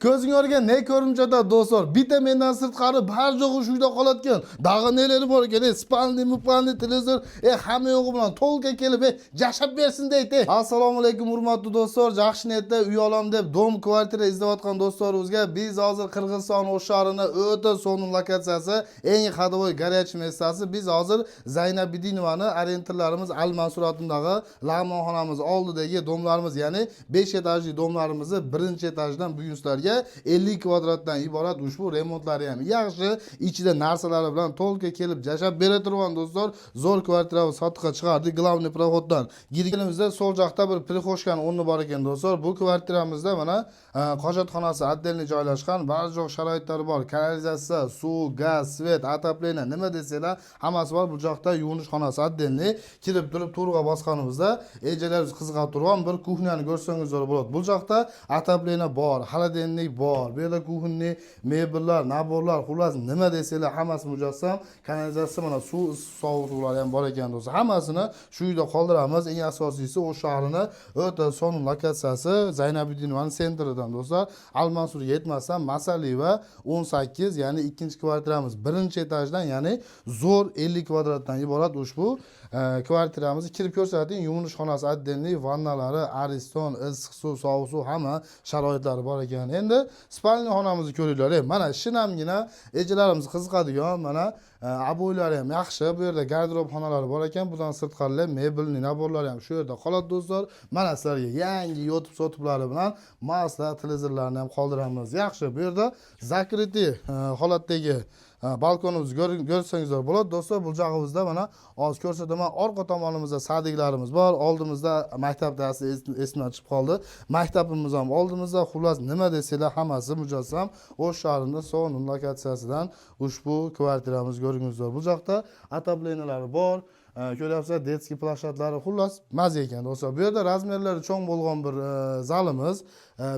Ko'zing o'rgan ne ko'rinchada do'stlar. Bitta mendan sirtqari bar jo'g'i shuyda qolayotgan. Dag'i neleri bor ekan? Spalni, mupalni, televizor, hamma yo'g'i bilan to'lqa kelib, jashab bersin deydi. Assalomu alaykum hurmatli do'stlar. Yaxshi niyatda uy olam deb dom kvartira izlayotgan do'stlarimizga biz hozir Qirg'iziston O'sharining o'ta so'nggi lokatsiyasi, eng xadovoy garaj mestasi. Biz hozir Zaynabidinovaning arendlarimiz Al-Mansur atındagi lag'monxonamiz oldidagi domlarimiz, ya'ni 5 etajli domlarimizni birinchi etajdan buyurtlarga 50 kvadratdan iborat ushbu remontlari ham yaxshi, ichida narsalari bilan to'lqa kelib jashab bera turgan do'stlar. Zo'r kvartirani sotishga chiqardik. Glavniy proxoddan girganimizda sol joqda bir prixoshkan o'rni bor ekan do'stlar. Bu kvartiramizda mana hojatxonasi отдельный joylashgan, barcha sharoitlari bor. Kanalizatsiya, suv, gaz, svet, отопление nima desanglar hammasi bor. Bu joqda yuvinish xonasi отдельный. Kirib turib turg'a bosganimizda ejalarimiz qizg'ab turgan bir kuxnyani ko'rsangizlar bo'ladi. Bu joqda отопление bor, холодильник bor. Bu yerda kuxni, mebellar, naborlar, xullas nima desanglar hammasi mujassam. Kanalizatsiya mana suv sovutuvlar ham bor ekan do'stlar. Hammasini shu yerda qoldiramiz. Eng asosiysi o'sha shaharning o'ta so'nggi lokatsiyasi Zaynabidinovaning sentridan do'stlar. Al-Mansur yetmasdan Masaliva 18, ya'ni ikkinchi kvartiramiz birinchi etajdan, ya'ni zo'r 50 kvadratdan iborat ushbu kvartiramizni kirib ko'rsating. Yuvinish xonasi отдельный, vannalari, ariston, issiq suv, sovuq suv hamma sharoitlari bor ekan. Endi spalni xonamizni ko'ringlar. Mana shinamgina ejalarimiz qiziqadigan mana abo'ylari ham yaxshi. Bu yerda garderob xonalari bor ekan. Bundan sirtqari mebelni naborlari ham shu yerda qoladi do'stlar. Mana sizlarga yangi yotib sotiblari bilan masla televizorlarni ham qoldiramiz. Yaxshi. Bu yerda zakrytiy holatdagi balkonimizni ko'rsangizlar bo'ladi do'stlar. Bu jag'imizda mana hozir ko'rsataman. Orqa tomonimizda sadiklarimiz bor. Oldimizda maktabda esimdan chiqib qoldi. Maktabimiz ham oldimizda. Xullas nima desanglar hammasi mujassam. O'sh shahrining so'nggi lokatsiyasidan ushbu kvartiramiz ko'ringizlar. Bu joqda отоплениялari bor. Ko'ryapsizlar, detskiy plashatlari xullas maza ekan do'stlar. Bu yerda razmerlari cho'ng bo'lgan bir zalimiz,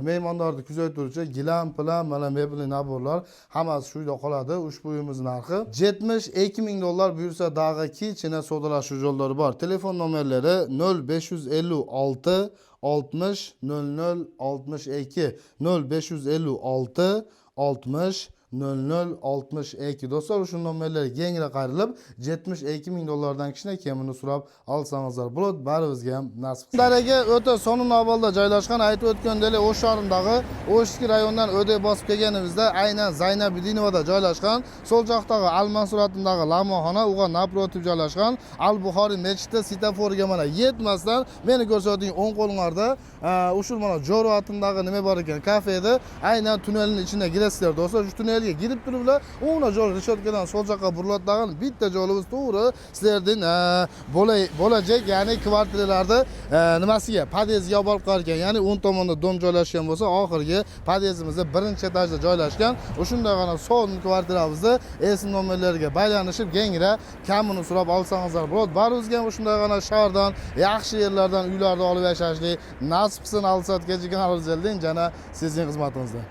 mehmonlarni kuzatuvchi gilam, plan, mana mebelli naborlar hammasi shu yerda qoladi. Ushbu uyimiz narxi $72,000 buyursa dag'i kichkina savdolashuv yo'llari bor. Telefon nomerlari 0556 60 00 62 0556 60 0062 do'stlar. Shu nomerlarga kengroq qayrilib $72,000 kishina kemini so'rab olsangizlar bo'ladi. Baribizga ham nasib. Daraga o'ta so'nggi avvalda joylashgan, aytib o'tgandek, o'sh shahrindagi O'shki rayondan o'day bosib kelganimizda aynan Zaynabidinovada joylashgan, so'l joqdagi Al-Mansur atındagi lag'monxona, uga naprotiv joylashgan Al-Buxoriy mechiti svetoforga mana yetmasdan meni ko'rsating o'ng qo'lingizda ushul mana Joro atındagi nima bor ekan, kafeda aynan tunnelning ichida girasizlar do'stlar. Shu tunnelga girib turiblar, o'na joy rishotkadan sol joqqa buriladigan bitta joyimiz to'g'ri sizlardan bo'lajak, ya'ni kvartiralarda nimasiga podyezdga olib qo'yar ekan, ya'ni o'ng tomonda dom joylashgan bo'lsa, oxirgi podyezimizda birinchi etajda joylashgan. O'shundagina so'nggi kvartiramizda esm nomerlariga baylanishib, kengra kamini so'rab olsangizlar bo'ladi. Baribizga ham o'shundagina shahardan, yaxshi yerlardan uylarni olib yashashlik nasib qilsin. Al-Sat kechikkan arzildan jana sizning xizmatingizda.